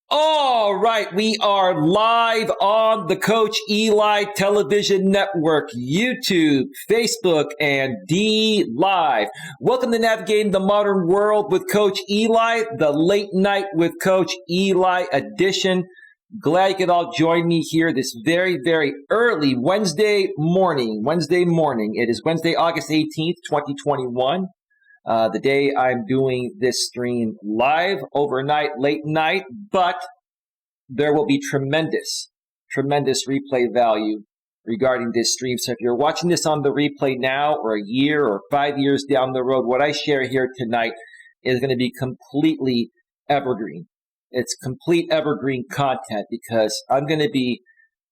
All right, we are live on the Coach Eli Television Network, YouTube, Facebook, and D Live. Welcome to Navigating the Modern World with Coach Eli, the Late Night with Coach Eli edition. Glad you could all join me here this very, very early Wednesday morning. It is Wednesday, August 18th, 2021. The day I'm doing this stream live, overnight, late night, but there will be tremendous replay value regarding this stream. So if you're watching this on the replay now or a year or 5 years down the road, what I share here tonight is going to be completely evergreen. It's complete evergreen content because I'm going to be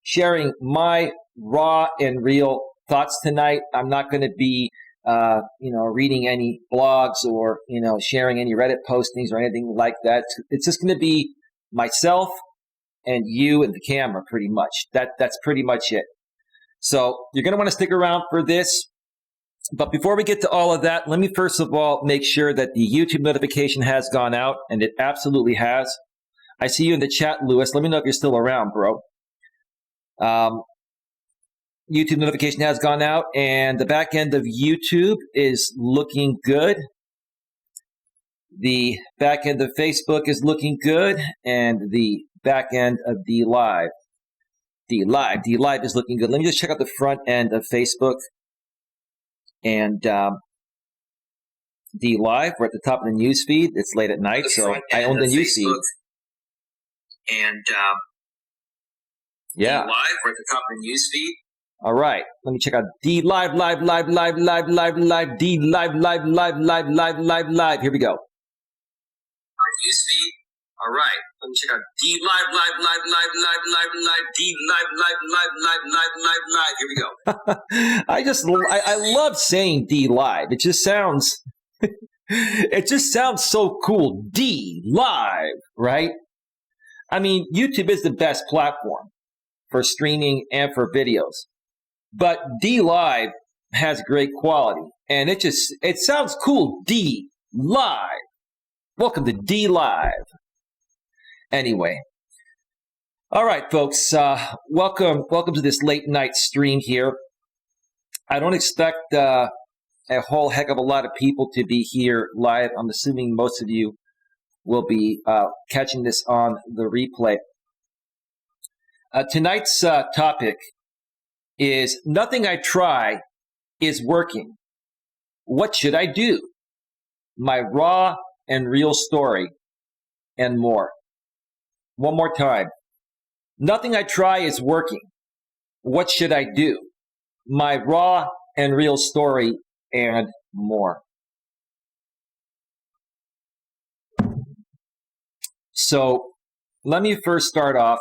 sharing my raw and real thoughts tonight. I'm not going to be reading any blogs or, sharing any Reddit postings or anything like that. It's just going to be myself and you and the camera pretty much. That's pretty much it. So you're going to want to stick around for this. But before we get to all of that, let me first of all make sure that the YouTube notification has gone out, and it absolutely has. I see you in the chat, Lewis. Let me know if you're still around, bro. YouTube notification has gone out, and the back end of YouTube is looking good. The back end of Facebook is looking good, and the back end of D Live is looking good. Let me just check out the front end of Facebook and D Live. We're at the top of the news feed. It's late at night, so I own the news feed. And yeah, D Live. We're at the top of the news feed. All right, let me check out D Live. D Live. Here we go. Newsfeed. All right, let me check out D Live. D Live. Here we go. I love saying D Live. It just sounds so cool. D Live, right? I mean, YouTube is the best platform for streaming and for videos. But D Live has great quality, and it sounds cool. D Live. Welcome to D Live. Anyway, all right, folks. Welcome to this late night stream here. I don't expect a whole heck of a lot of people to be here live. I'm assuming most of you will be catching this on the replay. Tonight's topic is nothing I try is working. What should I do? My raw and real story and more. One more time. Nothing I try is working. What should I do? My raw and real story and more. So let me first start off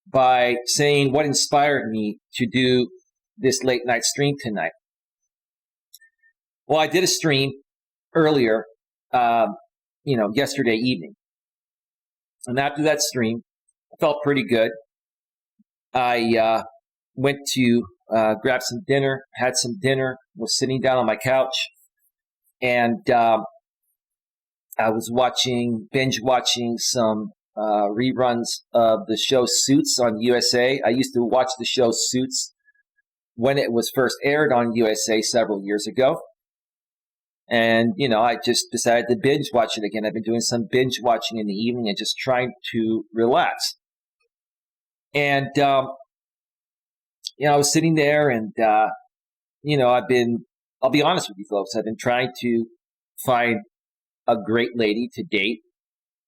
by saying what inspired me to do this late night stream tonight. Well, I did a stream earlier, yesterday evening. And after that stream, I felt pretty good. I went to grab some dinner, had some dinner, was sitting down on my couch, and I was binge watching some reruns of the show Suits on USA. I used to watch the show Suits when it was first aired on USA several years ago. And, I just decided to binge watch it again. I've been doing some binge watching in the evening and just trying to relax. And, I was sitting there and, I'll be honest with you folks, I've been trying to find a great lady to date,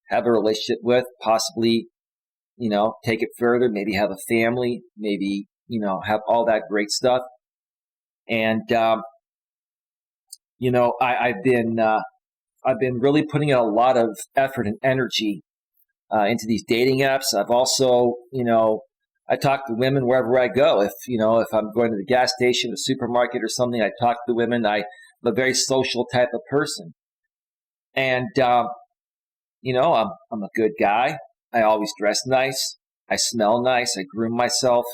have a relationship with, possibly, take it further, maybe have a family, maybe, have all that great stuff. And, I've been really putting in a lot of effort and energy into these dating apps. I've also, I talk to women wherever I go. If I'm going to the gas station, the supermarket or something, I talk to women. I'm a very social type of person. And, I'm a good guy. I always dress nice. I smell nice. I groom myself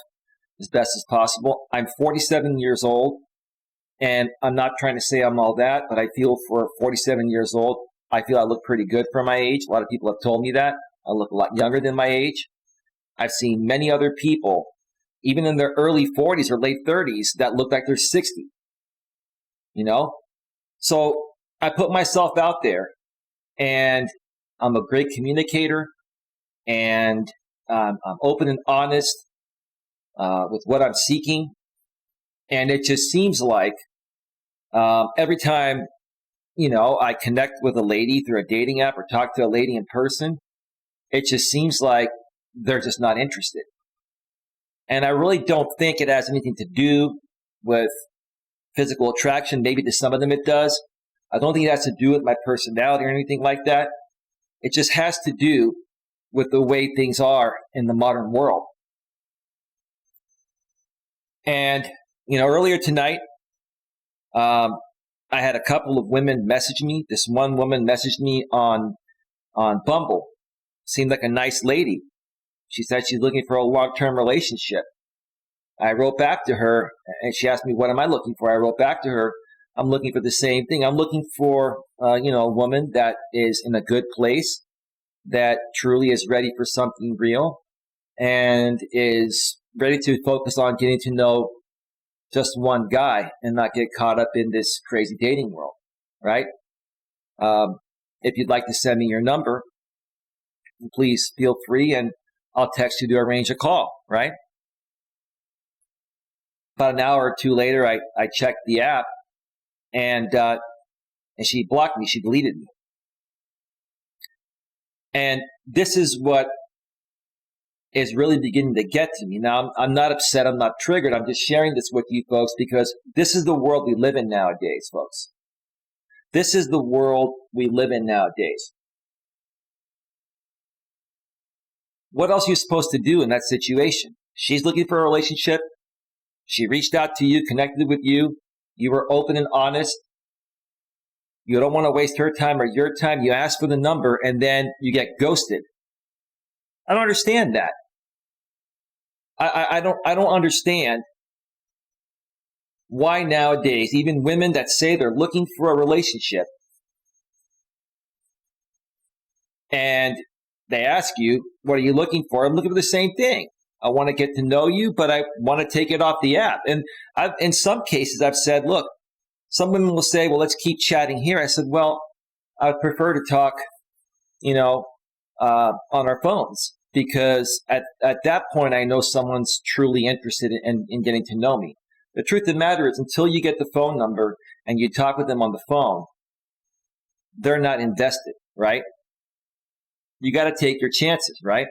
as best as possible. I'm 47 years old. And I'm not trying to say I'm all that, but I feel for 47 years old, I feel I look pretty good for my age. A lot of people have told me that. I look a lot younger than my age. I've seen many other people, even in their early 40s or late 30s, that look like they're 60. So I put myself out there, and I'm a great communicator, and I'm open and honest with what I'm seeking. And it just seems like every time, I connect with a lady through a dating app or talk to a lady in person, it just seems like they're just not interested. And I really don't think it has anything to do with physical attraction. Maybe to some of them it does. I don't think it has to do with my personality or anything like that. It just has to do with the way things are in the modern world. And, earlier tonight, I had a couple of women message me. This one woman messaged me on Bumble. Seemed like a nice lady. She said she's looking for a long-term relationship. I wrote back to her, and she asked me, what am I looking for? I wrote back to her, I'm looking for the same thing. I'm looking for, a woman that is in a good place, that truly is ready for something real, and is ready to focus on getting to know just one guy and not get caught up in this crazy dating world, right? If you'd like to send me your number, please feel free, and I'll text you to arrange a call, right? About an hour or two later, I checked the app, and she blocked me. She deleted me. And this is what is really beginning to get to me. Now, I'm not upset. I'm not triggered. I'm just sharing this with you folks because this is the world we live in nowadays, folks. This is the world we live in nowadays. What else are you supposed to do in that situation? She's looking for a relationship. She reached out to you, connected with you. You were open and honest. You don't want to waste her time or your time. You ask for the number, and then you get ghosted. I don't understand that. I don't understand why nowadays, even women that say they're looking for a relationship, and they ask you, what are you looking for? I'm looking for the same thing. I want to get to know you, but I want to take it off the app. And in some cases, I've said, look, some women will say, well, let's keep chatting here. I said, well, I would prefer to talk, on our phones, because at that point, I know someone's truly interested in getting to know me. The truth of the matter is, until you get the phone number and you talk with them on the phone, they're not invested, right? You got to take your chances, right?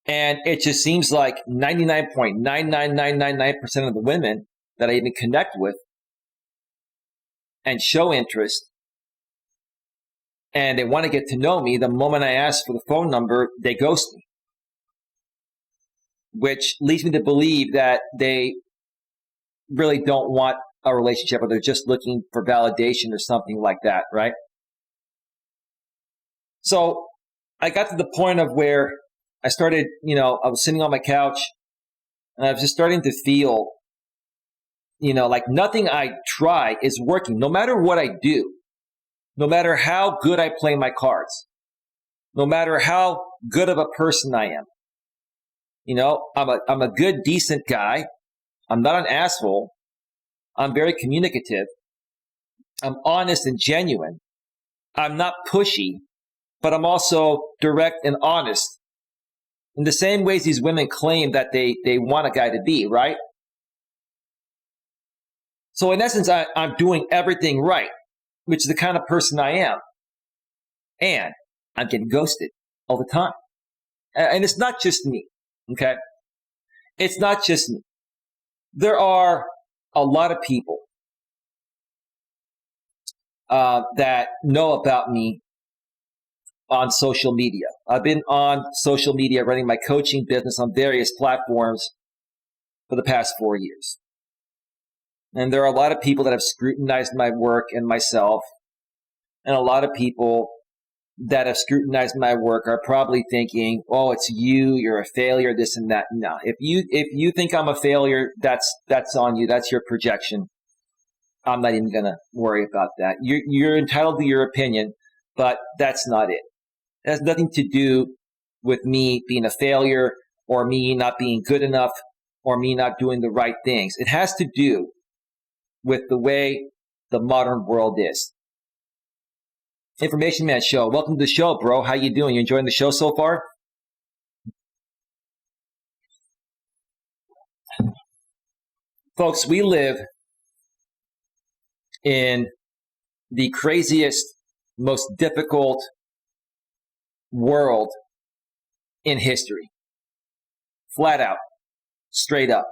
And it just seems like 99.99999% of the women that I even connect with and show interest, and they want to get to know me, the moment I ask for the phone number, they ghost me. Which leads me to believe that they really don't want a relationship, or they're just looking for validation or something like that, right? So I got to the point of where I started, I was sitting on my couch, and I was just starting to feel, like nothing I try is working. No matter what I do, no matter how good I play my cards, no matter how good of a person I am, I'm a good, decent guy. I'm not an asshole. I'm very communicative. I'm honest and genuine. I'm not pushy, but I'm also direct and honest in the same ways these women claim that they want a guy to be, right? So in essence, I'm doing everything right, which is the kind of person I am. And I'm getting ghosted all the time. And it's not just me, okay? It's not just me. There are a lot of people that know about me on social media. I've been on social media running my coaching business on various platforms for the past 4 years. And there are a lot of people that have scrutinized my work and myself. And a lot of people that have scrutinized my work are probably thinking, oh, it's you, you're a failure, this and that. No, if you think I'm a failure, that's on you. That's your projection. I'm not even going to worry about that. You're entitled to your opinion, but that's not it. It has nothing to do with me being a failure or me not being good enough or me not doing the right things. It has to do with the way the modern world is. Information Man Show. Welcome to the show, bro. How you doing? You enjoying the show so far? Folks, we live in the craziest, most difficult world in history. Flat out. Straight up.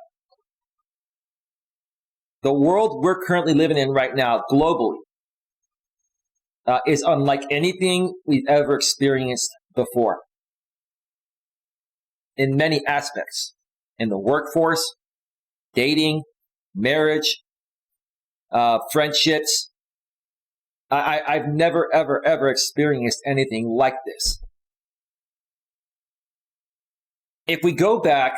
The world we're currently living in right now, globally, is unlike anything we've ever experienced before. In many aspects. In the workforce, dating, marriage, friendships. I've never, ever, ever experienced anything like this. If we go back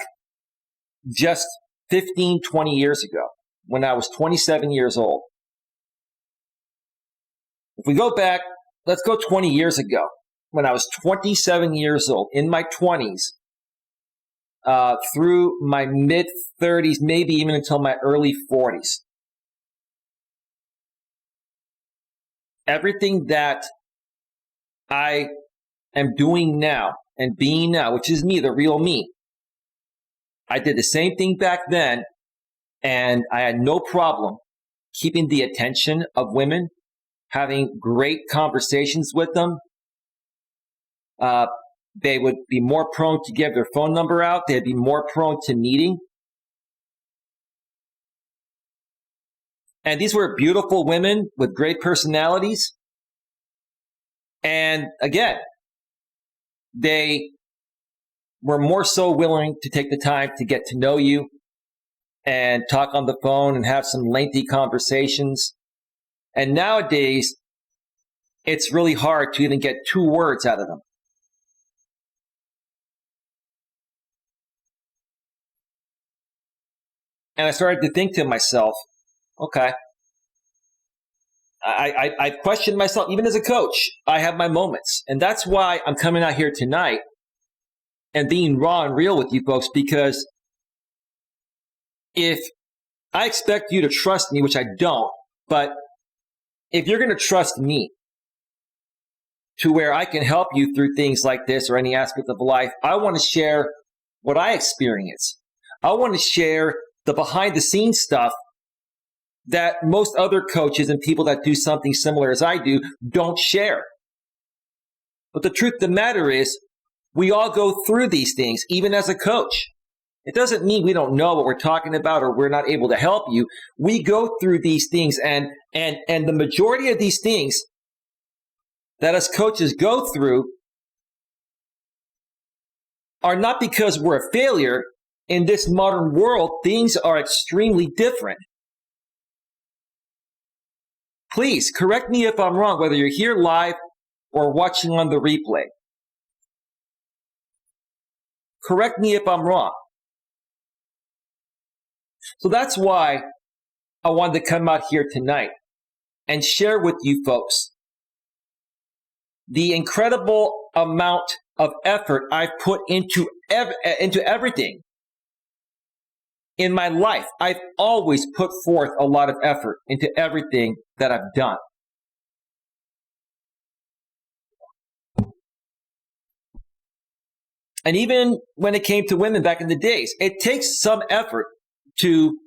just 15, 20 years ago, when I was 27 years old, if we go back, let's go 20 years ago, when I was 27 years old, in my 20s, through my mid-30s, maybe even until my early 40s. Everything that I am doing now and being now, which is me, the real me, I did the same thing back then, and I had no problem keeping the attention of women, having great conversations with them. They would be more prone to give their phone number out. They'd be more prone to meeting. And these were beautiful women with great personalities. And again, they were more so willing to take the time to get to know you and talk on the phone and have some lengthy conversations. And nowadays, it's really hard to even get 2 words out of them. And I started to think to myself, okay, I questioned myself, even as a coach, I have my moments. And that's why I'm coming out here tonight and being raw and real with you folks, because if I expect you to trust me, which I don't, but if you're going to trust me to where I can help you through things like this or any aspect of life, I want to share what I experience. I want to share the behind the scenes stuff that most other coaches and people that do something similar as I do don't share. But the truth of the matter is, we all go through these things, even as a coach. It doesn't mean we don't know what we're talking about or we're not able to help you. We go through these things, and the majority of these things that us coaches go through are not because we're a failure. In this modern world, things are extremely different. Please correct me if I'm wrong, whether you're here live or watching on the replay. Correct me if I'm wrong. So that's why I wanted to come out here tonight and share with you folks the incredible amount of effort I've put into everything. In my life, I've always put forth a lot of effort into everything that I've done. And even when it came to women back in the days, it takes some effort to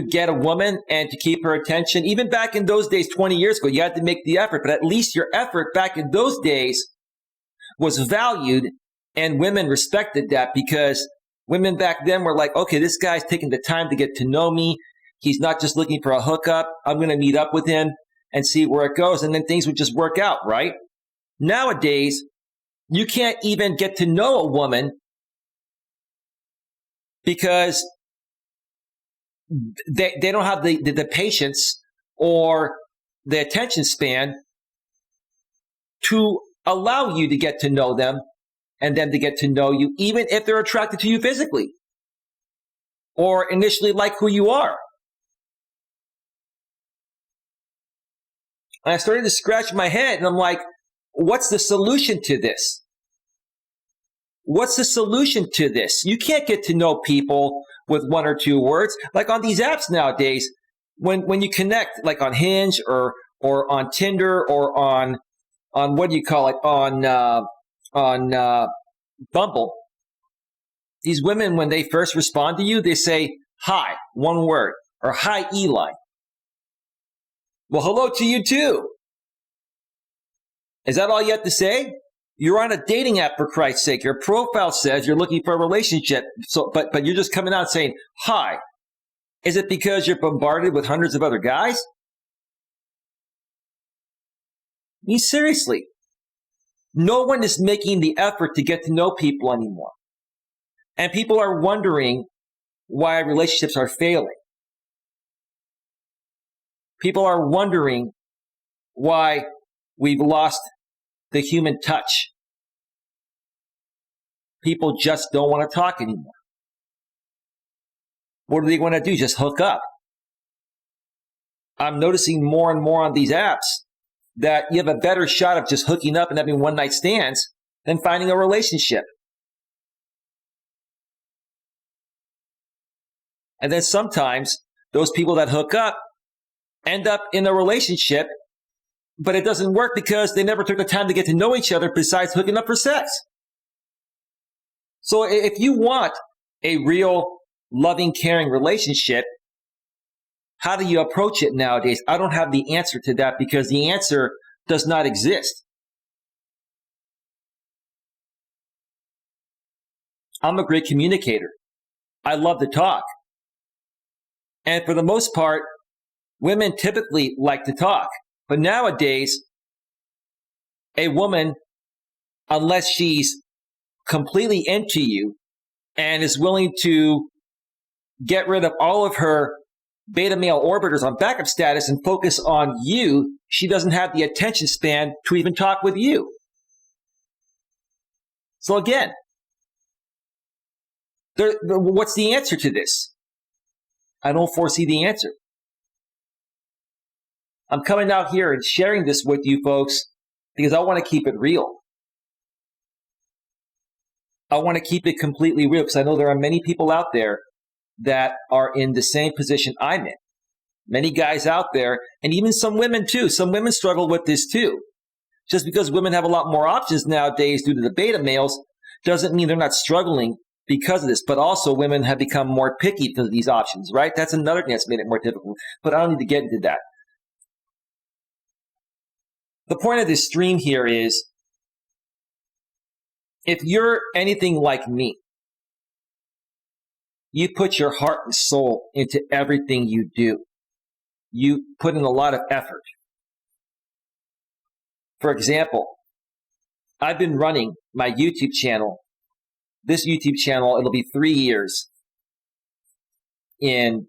get a woman and to keep her attention. Even back in those days, 20 years ago, you had to make the effort, but at least your effort back in those days was valued, and women respected that, because women back then were like, okay, this guy's taking the time to get to know me. He's not just looking for a hookup. I'm going to meet up with him and see where it goes. And then things would just work out, right? Nowadays, you can't even get to know a woman because they don't have the patience or the attention span to allow you to get to know them and them to get to know you, even if they're attracted to you physically or initially like who you are. And I started to scratch my head, and I'm like, what's the solution to this? What's the solution to this? You can't get to know people with one or two words. Like on these apps nowadays, when you connect, like on Hinge or on Tinder or on what do you call it, on Bumble, these women, when they first respond to you, they say, hi, one word, or hi, Eli. Well, hello to you too. Is that all you have to say? You're on a dating app, for Christ's sake. Your profile says you're looking for a relationship, but you're just coming out saying, hi. Is it because you're bombarded with hundreds of other guys? I mean, seriously. No one is making the effort to get to know people anymore. And people are wondering why relationships are failing. People are wondering why we've lost the human touch. People just don't want to talk anymore. What do they want to do? Just hook up. I'm noticing more and more on these apps that you have a better shot of just hooking up and having one night stands than finding a relationship. And then sometimes those people that hook up end up in a relationship, but it doesn't work because they never took the time to get to know each other besides hooking up for sex. So if you want a real loving, caring relationship, how do you approach it nowadays? I don't have the answer to that because the answer does not exist. I'm a great communicator. I love to talk. And for the most part, women typically like to talk. But nowadays, a woman, unless she's completely into you and is willing to get rid of all of her beta male orbiters on backup status and focus on you, she doesn't have the attention span to even talk with you. So again, what's the answer to this? I don't foresee the answer. I'm coming out here and sharing this with you folks because I want to keep it real. I want to keep it completely real because I know there are many people out there that are in the same position I'm in. Many guys out there, and even some women too. Some women struggle with this too. Just because women have a lot more options nowadays due to the beta males doesn't mean they're not struggling because of this. But also women have become more picky because of these options, right? That's another thing that's made it more difficult. But I don't need to get into that. The point of this stream here is, if you're anything like me, you put your heart and soul into everything you do. You put in a lot of effort. For example, I've been running my YouTube channel. This YouTube channel, it'll be 3 years in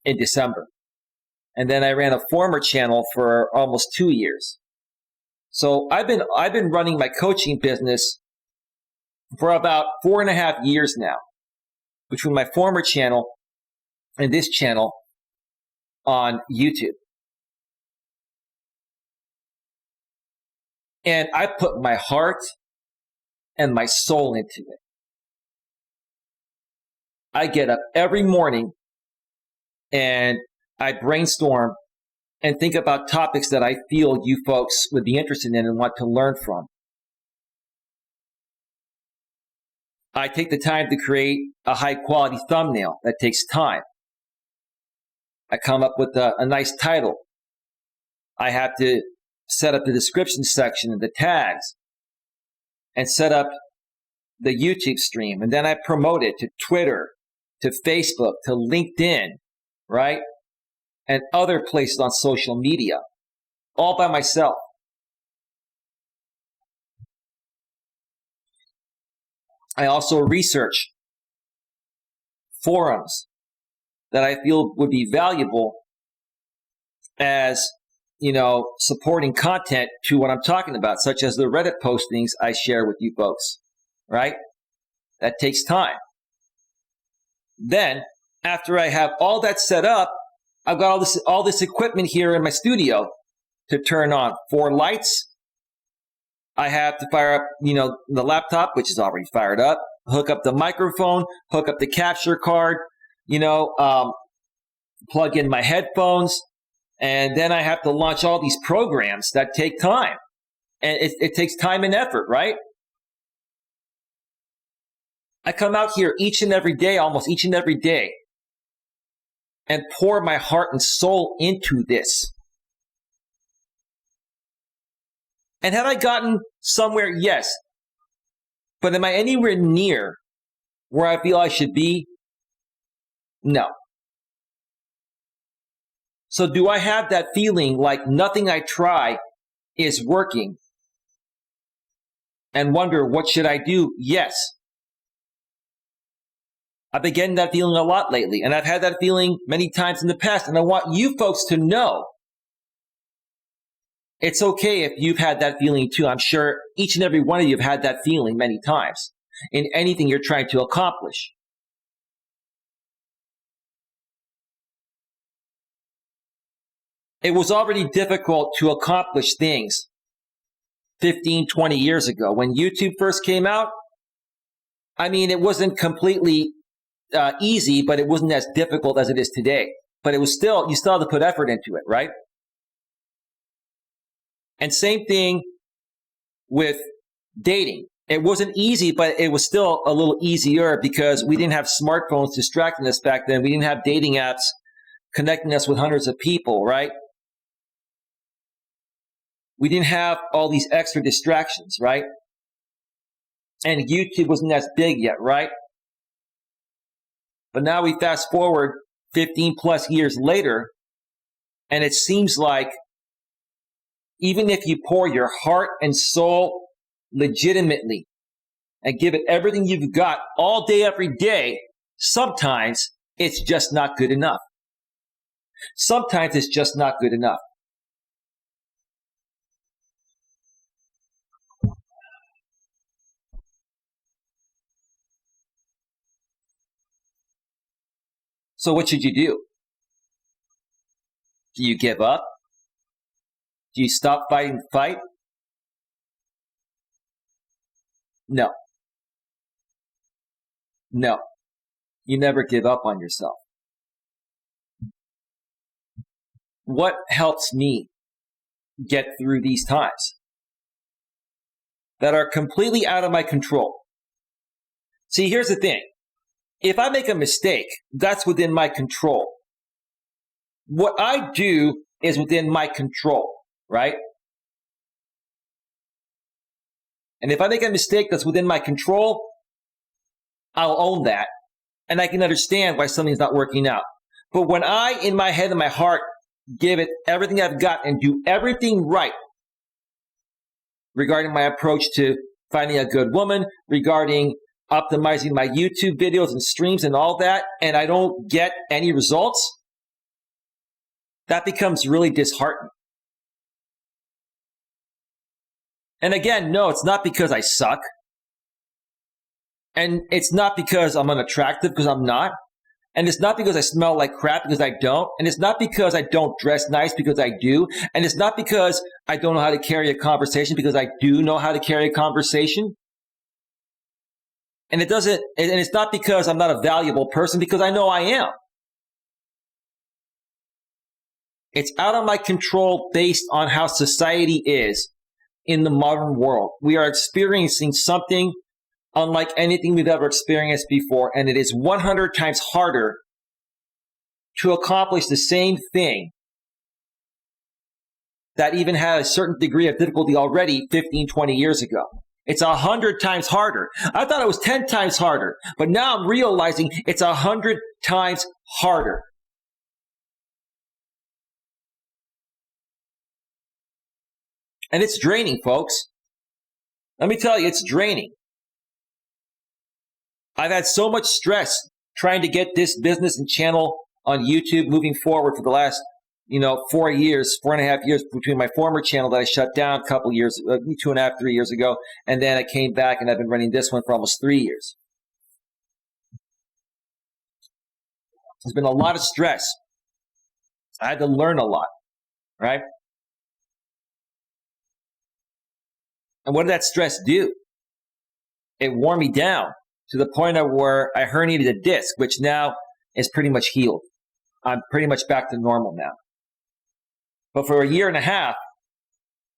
December. And then I ran a former channel for almost 2 years. So I've been running my coaching business for about 4.5 years now, between my former channel and this channel on YouTube. And I put my heart and my soul into it. I get up every morning and I brainstorm and think about topics that I feel you folks would be interested in and want to learn from. I take the time to create a high-quality thumbnail. That takes time. I come up with a nice title. I have to set up the description section and the tags and set up the YouTube stream. And then I promote it to Twitter, to Facebook, to LinkedIn, right? And other places on social media, all by myself. I also research forums that I feel would be valuable as, supporting content to what I'm talking about, such as the Reddit postings I share with you folks, right? That takes time. Then, after I have all that set up, I've got all this equipment here in my studio to turn on 4 lights, I have to fire up, the laptop, which is already fired up, hook up the microphone, hook up the capture card, plug in my headphones, and then I have to launch all these programs that take time. And it takes time and effort, right? I come out here each and every day, almost each and every day, and pour my heart and soul into this. And have I gotten somewhere? Yes. But am I anywhere near where I feel I should be? No. So do I have that feeling like nothing I try is working and wonder what should I do? Yes. I've been getting that feeling a lot lately, and I've had that feeling many times in the past, and I want you folks to know it's okay if you've had that feeling too. I'm sure each and every one of you have had that feeling many times in anything you're trying to accomplish. It was already difficult to accomplish things 15, 20 years ago. When YouTube first came out, I mean, it wasn't completely easy, but it wasn't as difficult as it is today. But you still had to put effort into it, right? And same thing with dating. It wasn't easy, but it was still a little easier because we didn't have smartphones distracting us back then. We didn't have dating apps connecting us with hundreds of people, right? We didn't have all these extra distractions, right? And YouTube wasn't as big yet, right? But now we fast forward 15 plus years later, and it seems like even if you pour your heart and soul legitimately and give it everything you've got all day, every day, sometimes it's just not good enough. Sometimes it's just not good enough. So what should you do? Do you give up? Do you stop fighting the fight? No. No. You never give up on yourself. What helps me get through these times that are completely out of my control? See, here's the thing. If I make a mistake, that's within my control. What I do is within my control, right? And if I make a mistake that's within my control, I'll own that. And I can understand why something's not working out. But when I, in my head and my heart, give it everything I've got and do everything right regarding my approach to finding a good woman, regarding optimizing my YouTube videos and streams and all that, and I don't get any results, that becomes really disheartening. And again, no, it's not because I suck. And it's not because I'm unattractive, because I'm not. And it's not because I smell like crap, because I don't. And it's not because I don't dress nice, because I do. And it's not because I don't know how to carry a conversation, because I do know how to carry a conversation. And it's not because I'm not a valuable person, because I know I am. It's out of my control based on how society is in the modern world. We are experiencing something unlike anything we've ever experienced before, and it is 100 times harder to accomplish the same thing that even had a certain degree of difficulty already 15, 20 years ago. It's 100 times harder. I thought it was 10 times harder, but now I'm realizing it's 100 times harder. And it's draining, folks. Let me tell you, it's draining. I've had so much stress trying to get this business and channel on YouTube moving forward for the last, 4.5 years between my former channel that I shut down a couple years, 2.5, 3 years ago, and then I came back and I've been running this one for almost 3 years. There's been a lot of stress. I had to learn a lot, right? And what did that stress do? It wore me down to the point of where I herniated a disc, which now is pretty much healed. I'm pretty much back to normal now. But for a year and a half,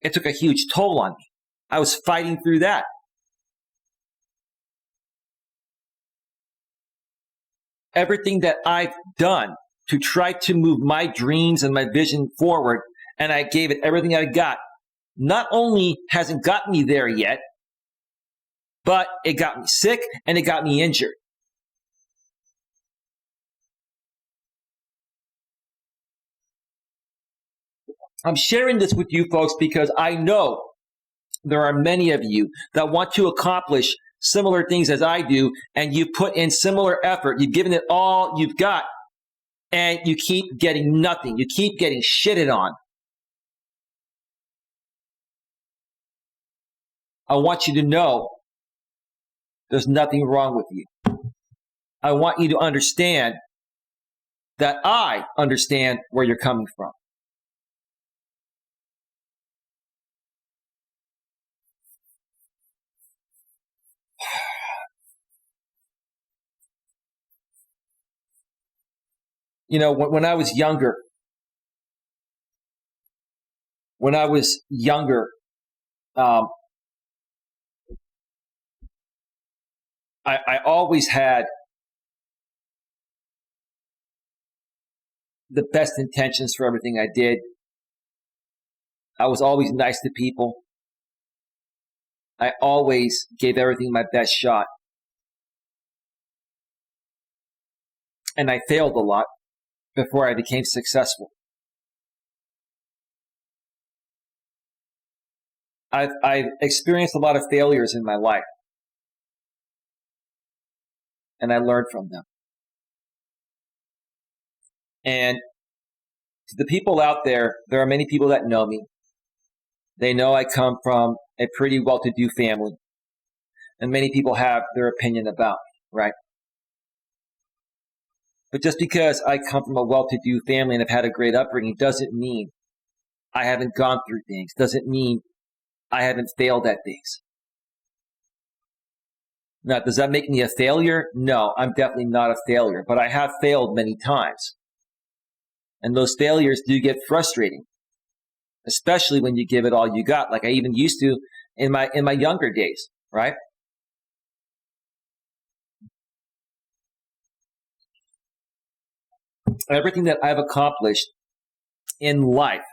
it took a huge toll on me. I was fighting through that. Everything that I've done to try to move my dreams and my vision forward, and I gave it everything I got, not only hasn't got me there yet, but it got me sick and it got me injured. I'm sharing this with you folks because I know there are many of you that want to accomplish similar things as I do, and you put in similar effort. You've given it all you've got, and you keep getting nothing. You keep getting shitted on. I want you to know there's nothing wrong with you. I want you to understand that I understand where you're coming from. You know, when I was younger, I always had the best intentions for everything I did. I was always nice to people. I always gave everything my best shot. And I failed a lot before I became successful. I've experienced a lot of failures in my life, and I learned from them. And to the people out there, there are many people that know me. They know I come from a pretty well-to-do family, and many people have their opinion about me, right? But just because I come from a well-to-do family and have had a great upbringing doesn't mean I haven't gone through things, doesn't mean I haven't failed at things. Now, does that make me a failure? No, I'm definitely not a failure, but I have failed many times. And those failures do get frustrating, especially when you give it all you got, like I even used to in my younger days, right? Everything that I've accomplished in life,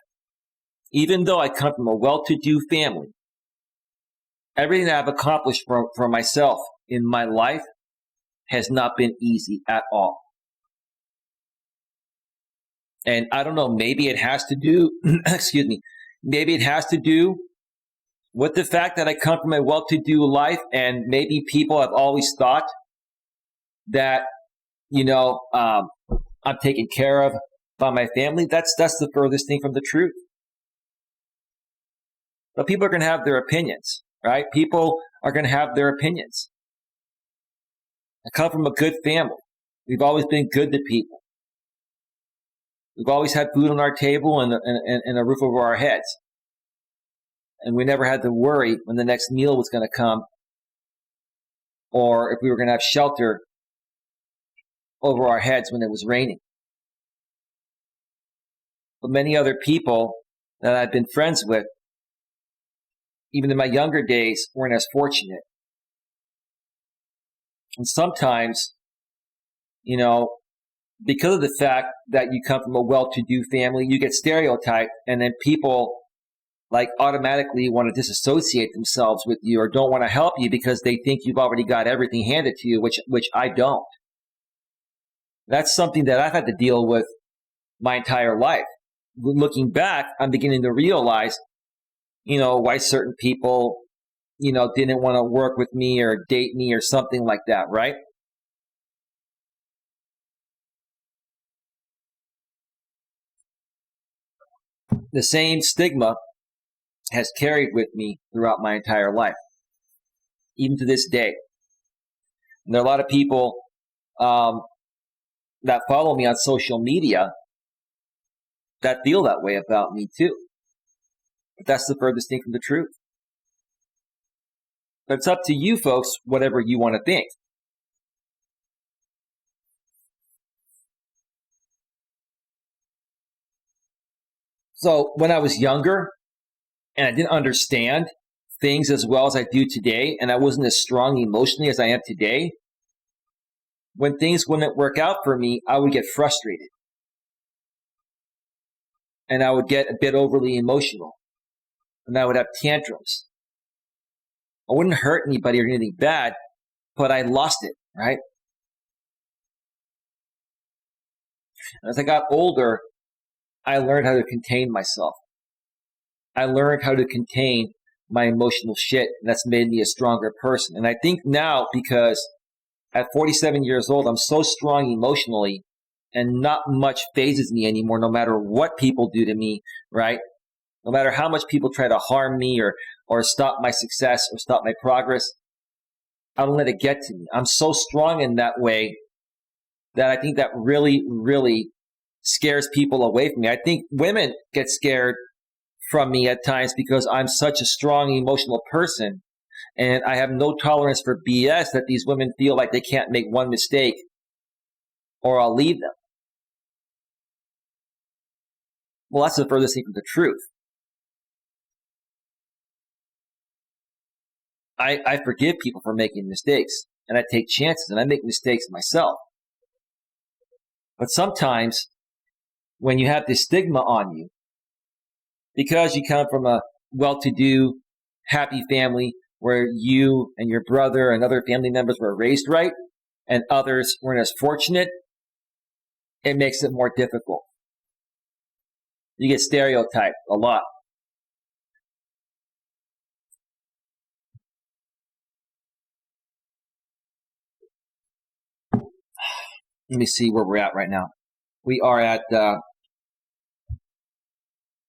even though I come from a well-to-do family, everything that I've accomplished for myself in my life has not been easy at all. And I don't know, maybe it has to do, maybe it has to do with the fact that I come from a well-to-do life, and maybe people have always thought that, I'm taken care of by my family. That's the furthest thing from the truth. But people are going to have their opinions, right? People are going to have their opinions. I come from a good family. We've always been good to people. We've always had food on our table and a roof over our heads. And we never had to worry when the next meal was going to come, or if we were going to have shelter over our heads when it was raining. But many other people that I've been friends with, even in my younger days, weren't as fortunate. And sometimes, because of the fact that you come from a well-to-do family, you get stereotyped, and then people automatically want to disassociate themselves with you or don't want to help you because they think you've already got everything handed to you, which I don't. That's something that I've had to deal with my entire life. Looking back, I'm beginning to realize, why certain people, didn't want to work with me or date me or something like that, right? The same stigma has carried with me throughout my entire life, even to this day. And there are a lot of people that follow me on social media that feel that way about me too. But that's the furthest thing from the truth. But it's up to you folks, whatever you want to think. So when I was younger and I didn't understand things as well as I do today, and I wasn't as strong emotionally as I am today, when things wouldn't work out for me, I would get frustrated. And I would get a bit overly emotional. And I would have tantrums. I wouldn't hurt anybody or anything bad, but I lost it, right? And as I got older, I learned how to contain myself. I learned how to contain my emotional shit, and that's made me a stronger person. And I think now, because at 47 years old, I'm so strong emotionally, and not much phases me anymore, no matter what people do to me, right? No matter how much people try to harm me or stop my success or stop my progress, I don't let it get to me. I'm so strong in that way that I think that really, really scares people away from me. I think women get scared from me at times because I'm such a strong emotional person, and I have no tolerance for BS that these women feel like they can't make one mistake or I'll leave them. Well, that's the furthest thing from the truth. I forgive people for making mistakes, and I take chances, and I make mistakes myself. But sometimes when you have this stigma on you, because you come from a well-to-do, happy family where you and your brother and other family members were raised right, and others weren't as fortunate, it makes it more difficult. You get stereotyped a lot. Let me see where we're at right now. We are at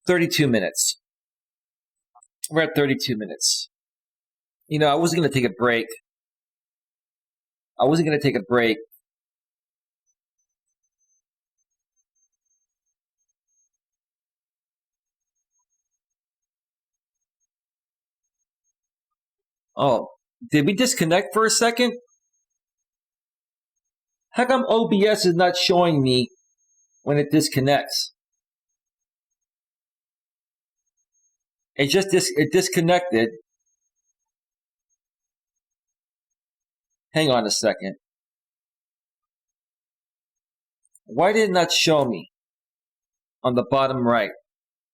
32 minutes. We're at 32 minutes. You know, I wasn't going to take a break. Oh, did we disconnect for a second? How come OBS is not showing me when it disconnects? It disconnected. Hang on a second. Why did it not show me on the bottom right?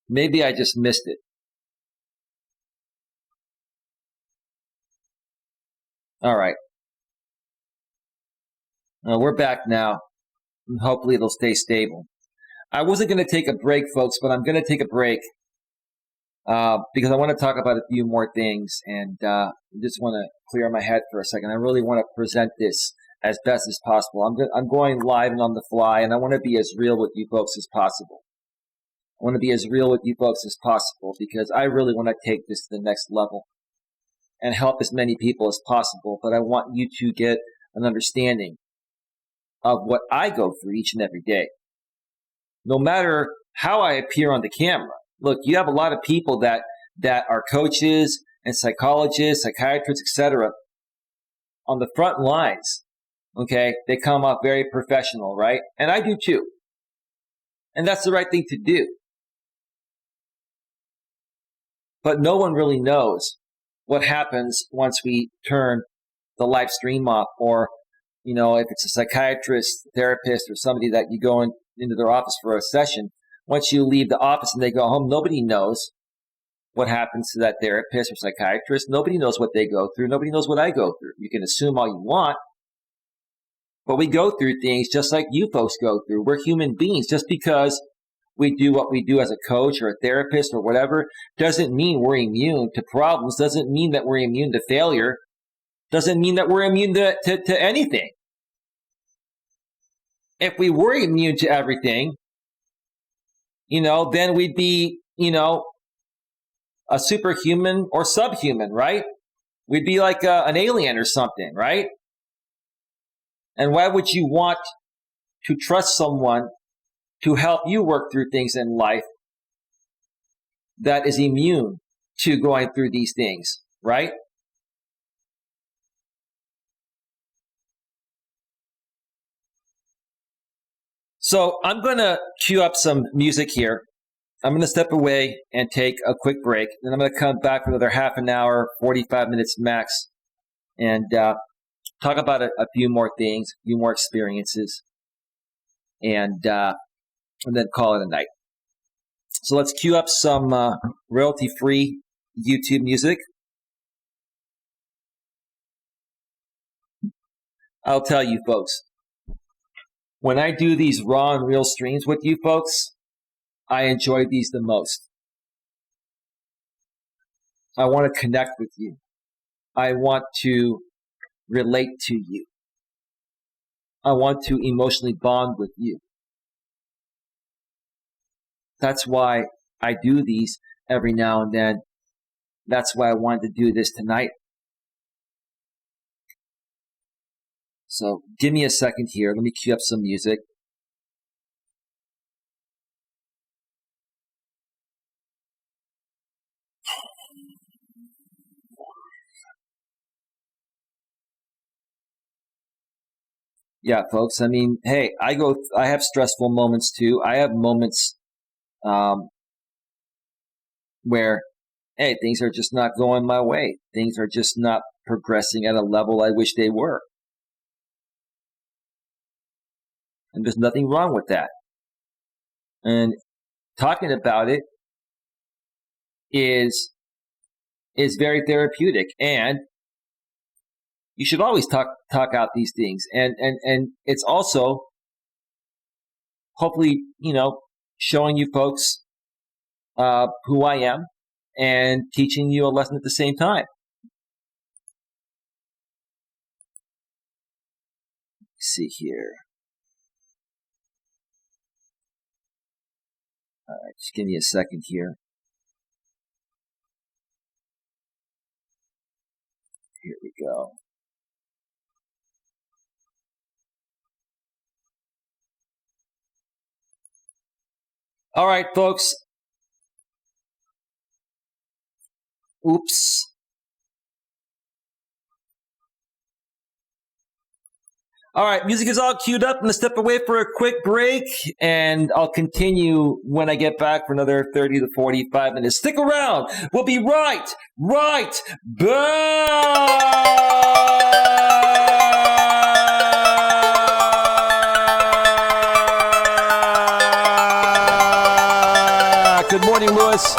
Maybe I just missed it. All right. We're back now. And hopefully it'll stay stable. I wasn't going to take a break, folks, but I'm going to take a break because I want to talk about a few more things, and just want to clear my head for a second. I really want to present this as best as possible. I'm going live and on the fly, and I want to be as real with you folks as possible. I want to be as real with you folks as possible because I really want to take this to the next level and help as many people as possible. But I want you to get an understanding of what I go through each and every day. No matter how I appear on the camera. Look, you have a lot of people that are coaches and psychologists, psychiatrists, etc. on the front lines. Okay, they come off very professional, right? And I do too. And that's the right thing to do. But no one really knows what happens once we turn the live stream off, or, you know, if it's a psychiatrist, therapist, or somebody that you go into their office for a session, once you leave the office and they go home, nobody knows what happens to that therapist or psychiatrist. Nobody knows what they go through. Nobody knows what I go through. You can assume all you want, but we go through things just like you folks go through. We're human beings. Just because we do what we do as a coach or a therapist or whatever doesn't mean we're immune to problems, doesn't mean that we're immune to failure, doesn't mean that we're immune to anything. If we were immune to everything, you know, then we'd be, you know, a superhuman or subhuman, right? We'd be like an alien or something, right? And why would you want to trust someone to help you work through things in life that is immune to going through these things, right? So I'm going to cue up some music here. I'm going to step away and take a quick break. Then I'm going to come back for another half an hour, 45 minutes max, and talk about a few more things, a few more experiences, and then call it a night. So let's cue up some royalty-free YouTube music. I'll tell you folks, when I do these raw and real streams with you folks, I enjoy these the most. I want to connect with you. I want to relate to you. I want to emotionally bond with you. That's why I do these every now and then. That's why I wanted to do this tonight. So give me a second here. Let me cue up some music. Yeah, folks. I mean, hey, I have stressful moments too. I have moments where, hey, things are just not going my way. Things are just not progressing at a level I wish they were. And there's nothing wrong with that. And talking about it is very therapeutic. And you should always talk out these things. And it's also hopefully, showing you folks who I am and teaching you a lesson at the same time. Let's see here. All right, just give me a second here. Here we go. All right, folks. Oops. All right, music is all queued up. I'm going to step away for a quick break, and I'll continue when I get back for another 30 to 45 minutes. Stick around. We'll be right back. Good morning, Louis.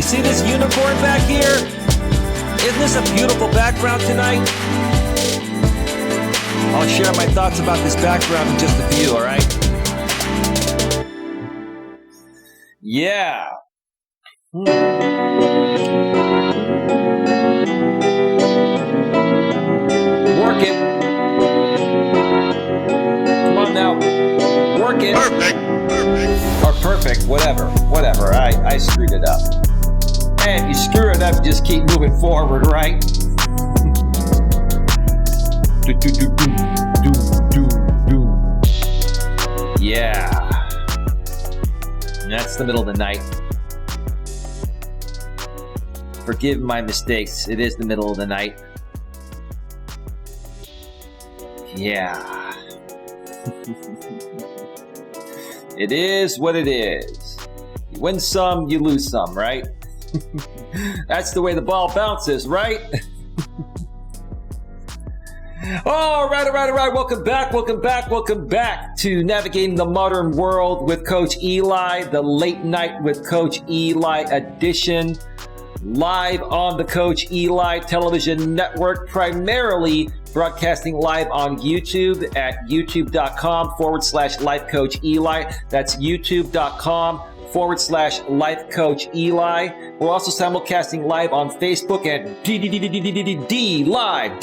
see this unicorn back here? Isn't this a beautiful background tonight? I'll share my thoughts about this background in just a few, all right? Yeah. Work it. Come on now. Work it. Perfect. Or perfect, whatever. I screwed it up. And if you screw it up, just keep moving forward, right? Yeah. That's the middle of the night. Forgive my mistakes. It is the middle of the night. Yeah. It is what it is. You win some, you lose some, right? That's the way the ball bounces, right? All right. Welcome back to Navigating the Modern World with Coach Eli, the Late Night with Coach Eli edition, live on the Coach Eli television network, primarily broadcasting live on YouTube at youtube.com/Life Coach Eli. That's youtube.com/Life Coach Eli. We're also simulcasting live on Facebook at D Live.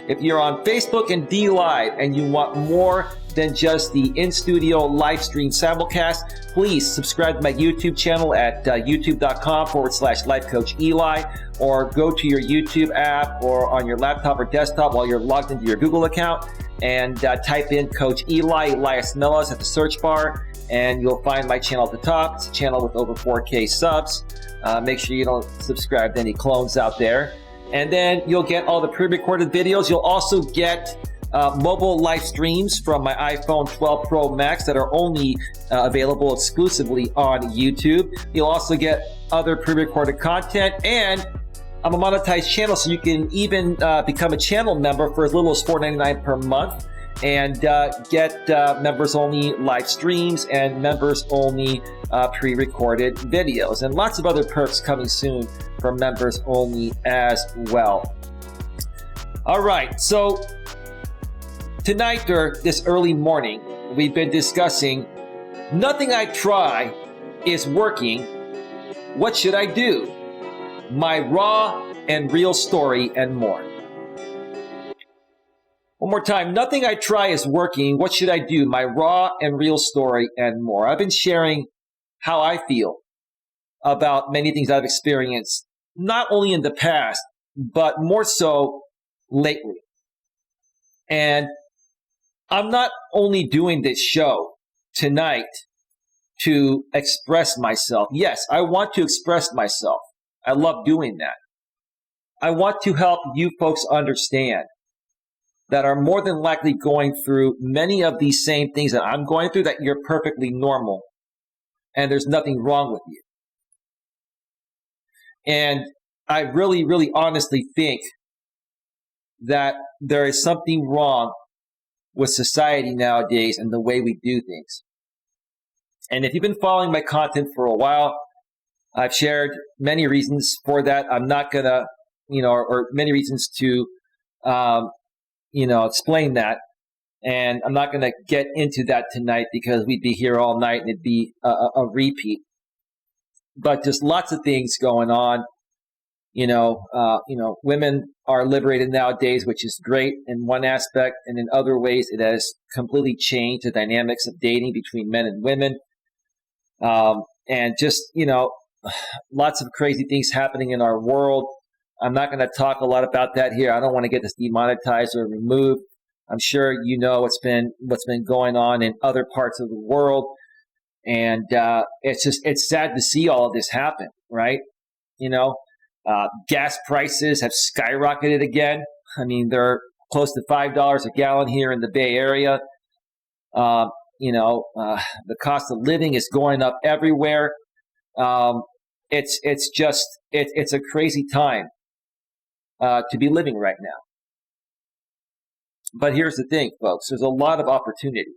If you're on Facebook and D Live and you want more than just the in-studio live stream simulcast, please subscribe to my YouTube channel at youtube.com/Life Coach Eli, or go to your YouTube app or on your laptop or desktop while you're logged into your Google account and type in Coach Eli, Elias Melas at the search bar, and you'll find my channel at the top. It's a channel with over 4K subs. Make sure you don't subscribe to any clones out there. And then you'll get all the pre-recorded videos. You'll also get mobile live streams from my iPhone 12 Pro Max that are only available exclusively on YouTube. You'll also get other pre-recorded content, and I'm a monetized channel, so you can even become a channel member for as little as $4.99 per month and get members-only live streams and members-only pre-recorded videos, and lots of other perks coming soon for members only as well. All right, so tonight or this early morning, we've been discussing nothing I try is working. What should I do? My raw and real story and more. One more time. Nothing I try is working. What should I do? My raw and real story and more. I've been sharing how I feel about many things I've experienced, not only in the past, but more so lately. And I'm not only doing this show tonight to express myself. Yes, I want to express myself. I love doing that. I want to help you folks understand that are more than likely going through many of these same things that I'm going through, that you're perfectly normal and there's nothing wrong with you. And I really, really honestly think that there is something wrong with society nowadays and the way we do things. And if you've been following my content for a while, I've shared many reasons for that. I'm not gonna, or many reasons to, explain that. And I'm not gonna get into that tonight because we'd be here all night and it'd be a repeat. But just lots of things going on. Women are liberated nowadays, which is great in one aspect, and in other ways, it has completely changed the dynamics of dating between men and women. And just, lots of crazy things happening in our world. I'm not going to talk a lot about that here. I don't want to get this demonetized or removed. I'm sure you know what's been going on in other parts of the world. And it's sad to see all of this happen, right? Gas prices have skyrocketed again. I mean, they're close to $5 a gallon here in the Bay Area. The cost of living is going up everywhere. It's a crazy time to be living right now. But here's the thing, folks. There's a lot of opportunity.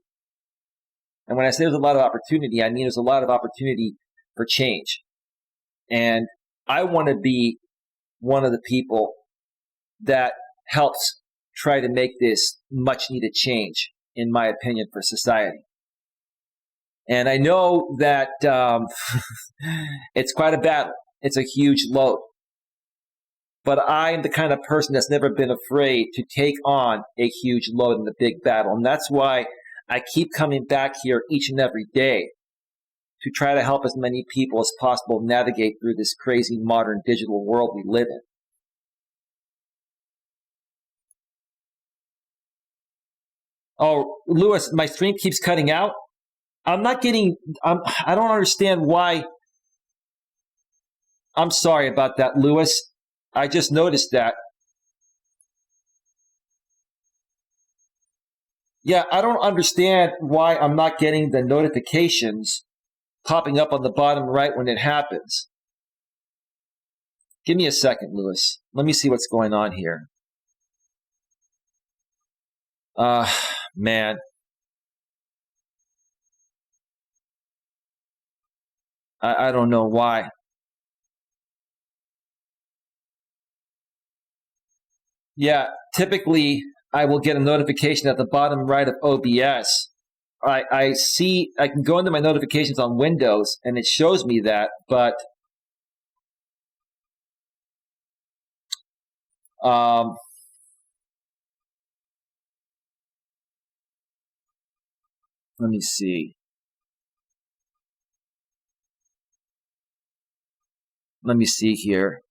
And when I say there's a lot of opportunity, I mean there's a lot of opportunity for change. And I want to be one of the people that helps try to make this much needed change, in my opinion, for society. And I know that it's quite a battle. It's a huge load. But I'm the kind of person that's never been afraid to take on a huge load in the big battle. And that's why I keep coming back here each and every day to try to help as many people as possible navigate through this crazy modern digital world we live in. Oh, Lewis, my stream keeps cutting out. I'm not getting, I don't understand why. I'm sorry about that, Lewis. I just noticed that. Yeah, I don't understand why I'm not getting the notifications popping up on the bottom right when it happens. Give me a second, Lewis. Let me see what's going on here. Man. I don't know why. Yeah, typically I will get a notification at the bottom right of OBS. I see, I can go into my notifications on Windows and it shows me that, but let me see. Let me see here.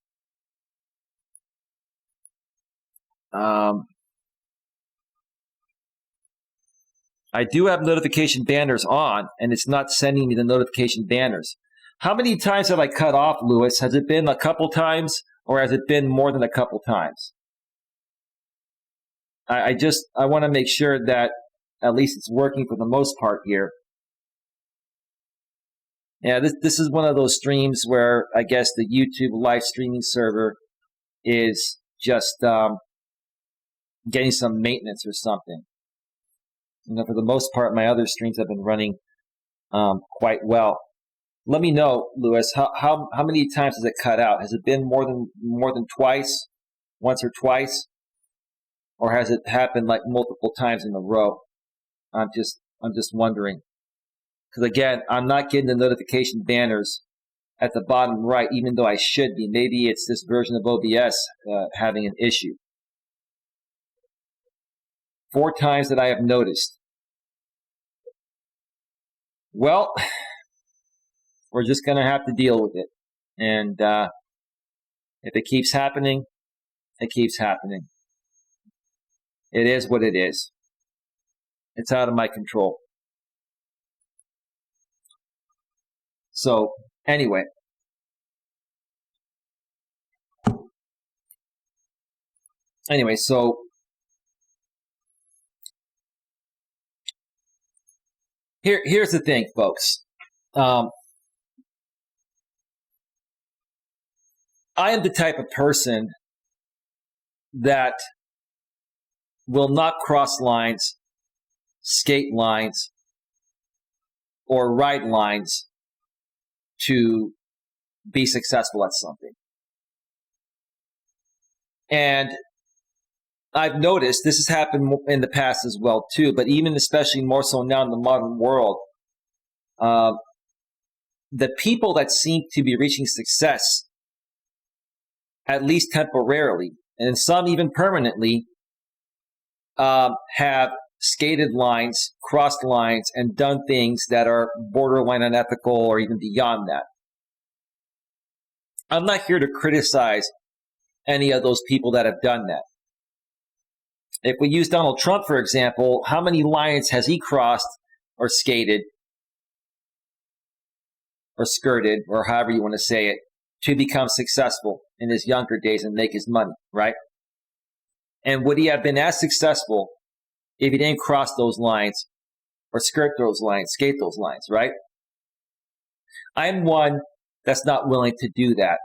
I do have notification banners on, and it's not sending me the notification banners. How many times have I cut off, Lewis? Has it been a couple times, or has it been more than a couple times? I want to make sure that at least it's working for the most part here. Yeah, this is one of those streams where I guess the YouTube live streaming server is just getting some maintenance or something. You know, for the most part, my other streams have been running quite well. Let me know, Lewis, how many times has it cut out? Has it been more than twice, once or twice, or has it happened like multiple times in a row? I'm just wondering, because again, I'm not getting the notification banners at the bottom right, even though I should be. Maybe it's this version of OBS having an issue. 4 times that I have noticed. Well, we're just going to have to deal with it. And if it keeps happening, it keeps happening. It is what it is. It's out of my control. So, anyway. So here's the thing, folks. I am the type of person that will not cross lines, skate lines, or ride lines to be successful at something. And I've noticed this has happened in the past as well too, but even especially more so now in the modern world, the people that seem to be reaching success, at least temporarily, and some even permanently, have skated lines, crossed lines, and done things that are borderline unethical or even beyond that. I'm not here to criticize any of those people that have done that. If we use Donald Trump, for example, how many lines has he crossed or skated or skirted, or however you want to say it, to become successful in his younger days and make his money, right? And would he have been as successful if he didn't cross those lines or skirt those lines, skate those lines, right? I'm one that's not willing to do that.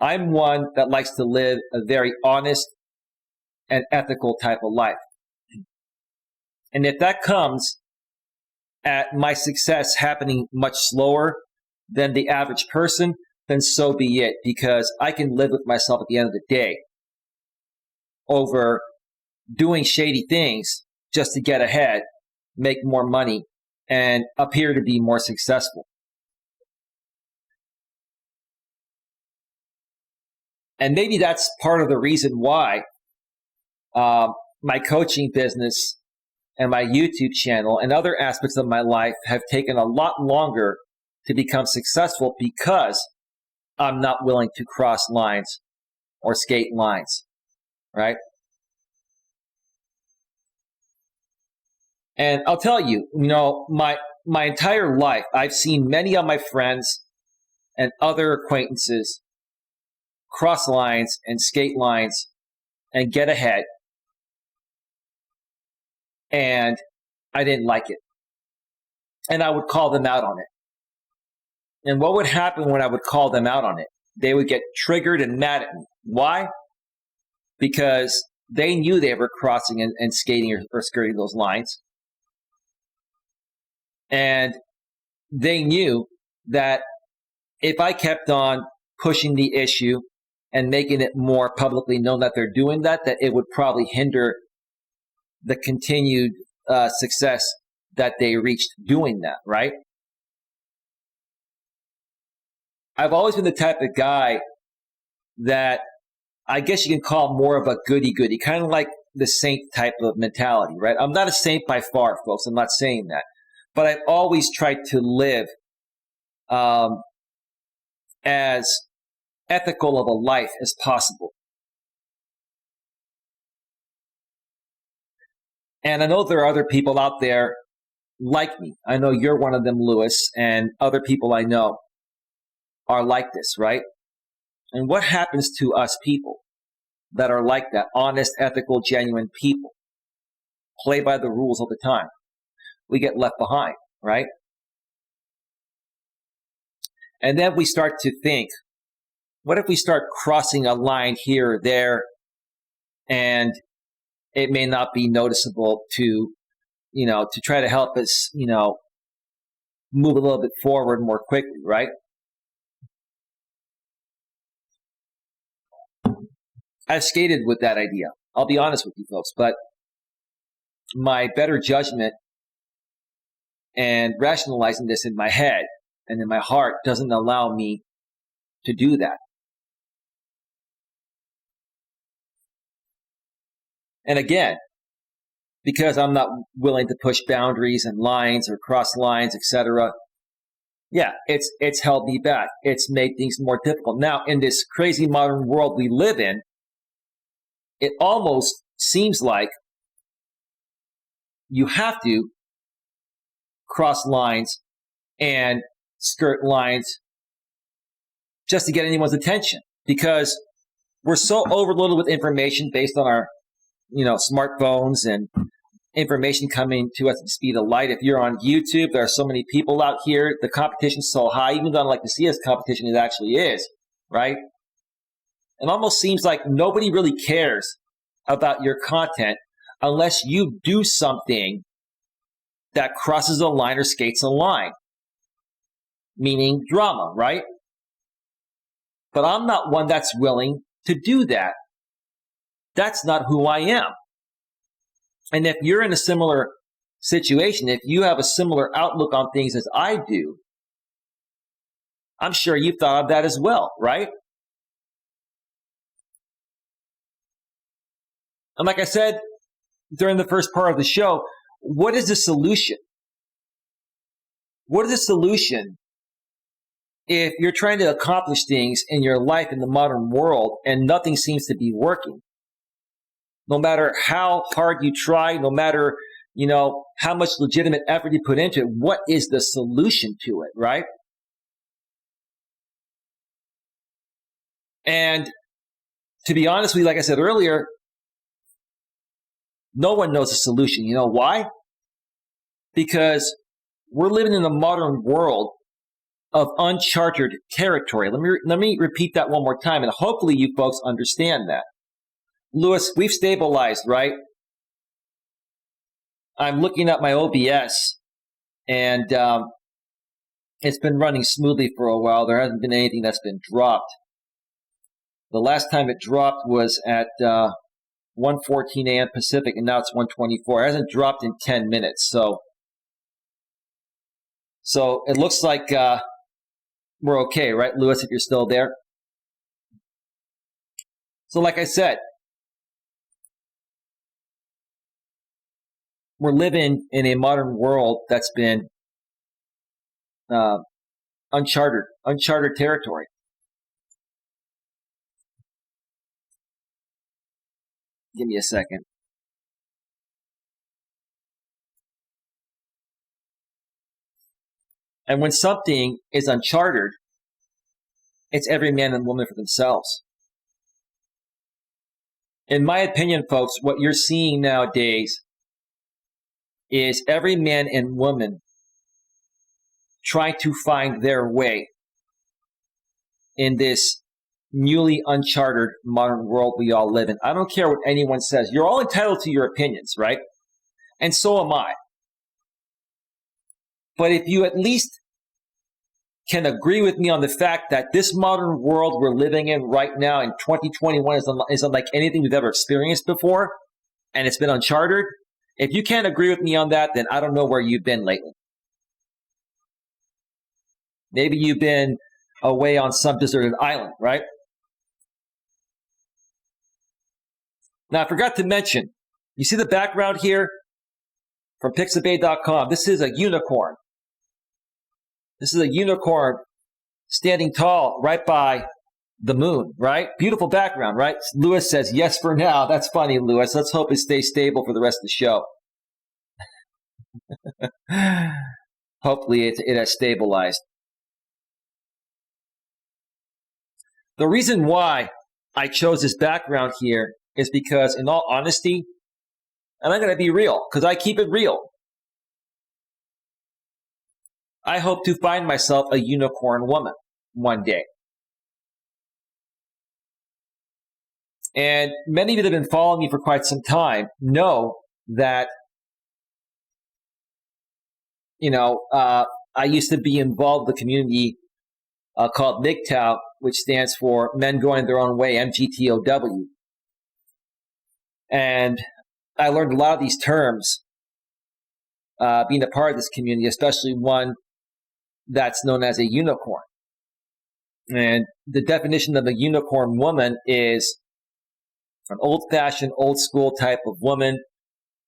I'm one that likes to live a very honest and ethical type of life. And if that comes at my success happening much slower than the average person, then so be it, because I can live with myself at the end of the day over doing shady things just to get ahead, make more money, and appear to be more successful. And maybe that's part of the reason why my coaching business and my YouTube channel and other aspects of my life have taken a lot longer to become successful, because I'm not willing to cross lines or skate lines, right? And I'll tell you, my entire life, I've seen many of my friends and other acquaintances cross lines and skate lines and get ahead. And I didn't like it. And I would call them out on it. And what would happen when I would call them out on it? They would get triggered and mad at me. Why? Because they knew they were crossing and skating or skirting those lines. And they knew that if I kept on pushing the issue and making it more publicly known that they're doing that it would probably hinder the continued success that they reached doing that, right? I've always been the type of guy that I guess you can call more of a goody-goody, kind of like the saint type of mentality, right? I'm not a saint by far, folks. I'm not saying that. But I've always tried to live as ethical of a life as possible. And I know there are other people out there like me. I know you're one of them, Lewis, and other people I know are like this, right? And what happens to us people that are like that, honest, ethical, genuine people, play by the rules all the time? We get left behind, right? And then we start to think, what if we start crossing a line here or there, and it may not be noticeable to try to help us, move a little bit forward more quickly, right? I've skated with that idea. I'll be honest with you folks, but my better judgment and rationalizing this in my head and in my heart doesn't allow me to do that. And again, because I'm not willing to push boundaries and lines or cross lines, etc., yeah, it's held me back. It's made things more difficult. Now, in this crazy modern world we live in, it almost seems like you have to cross lines and skirt lines just to get anyone's attention, because we're so overloaded with information based on our smartphones and information coming to us at the speed of light. If you're on YouTube, there are so many people out here. The competition's so high, even though I like to see as competition it actually is, right? It almost seems like nobody really cares about your content unless you do something that crosses a line or skates a line, meaning drama, right? But I'm not one that's willing to do that. That's not who I am. And if you're in a similar situation, if you have a similar outlook on things as I do, I'm sure you've thought of that as well, right? And like I said during the first part of the show, what is the solution? What is the solution if you're trying to accomplish things in your life in the modern world and nothing seems to be working? No matter how hard you try, no matter, how much legitimate effort you put into it, what is the solution to it, right? And to be honest with you, like I said earlier, no one knows the solution. You know why? Because we're living in a modern world of uncharted territory. Let me repeat that one more time, and hopefully you folks understand that. Lewis, we've stabilized, right? I'm looking at my OBS, and it's been running smoothly for a while. There hasn't been anything that's been dropped. The last time it dropped was at 1:14 a.m. Pacific, and now it's 1:24. It hasn't dropped in 10 minutes. So it looks like we're okay, right, Lewis, if you're still there? So like I said, we're living in a modern world that's been uncharted territory. Give me a second. And when something is uncharted, it's every man and woman for themselves. In my opinion, folks, what you're seeing nowadays is every man and woman trying to find their way in this newly uncharted modern world we all live in. I don't care what anyone says. You're all entitled to your opinions, right? And so am I. But if you at least can agree with me on the fact that this modern world we're living in right now in 2021 is unlike anything we've ever experienced before, and it's been uncharted, if you can't agree with me on that, then I don't know where you've been lately. Maybe you've been away on some deserted island, right? Now, I forgot to mention, you see the background here from pixabay.com? This is a unicorn. This is a unicorn standing tall right by the moon, right? Beautiful background, right? Lewis says, yes for now. That's funny, Lewis. Let's hope it stays stable for the rest of the show. Hopefully it has stabilized. The reason why I chose this background here is because, in all honesty, and I'm going to be real, because I keep it real, I hope to find myself a unicorn woman one day. And many of you that have been following me for quite some time know that, I used to be involved with a community called MGTOW, which stands for Men Going Their Own Way, MGTOW. And I learned a lot of these terms being a part of this community, especially one that's known as a unicorn. And the definition of a unicorn woman is an old-fashioned, old-school type of woman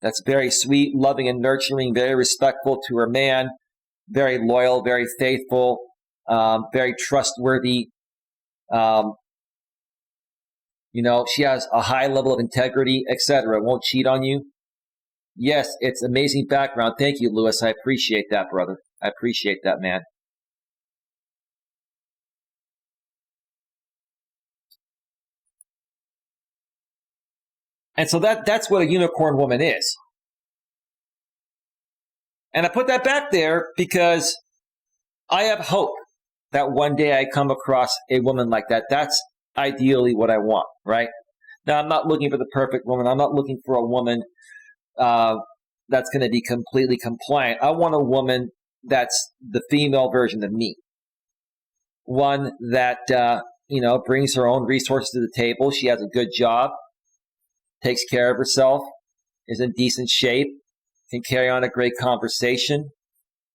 that's very sweet, loving, and nurturing, very respectful to her man, very loyal, very faithful, very trustworthy. She has a high level of integrity, etc. Won't cheat on you. Yes, it's amazing background. Thank you, Lewis. I appreciate that, brother. I appreciate that, man. And so that's what a unicorn woman is. And I put that back there because I have hope that one day I come across a woman like that. That's ideally what I want, right? Now, I'm not looking for the perfect woman. I'm not looking for a woman that's going to be completely compliant. I want a woman that's the female version of me. One that, brings her own resources to the table. She has a good job, takes care of herself, is in decent shape, can carry on a great conversation,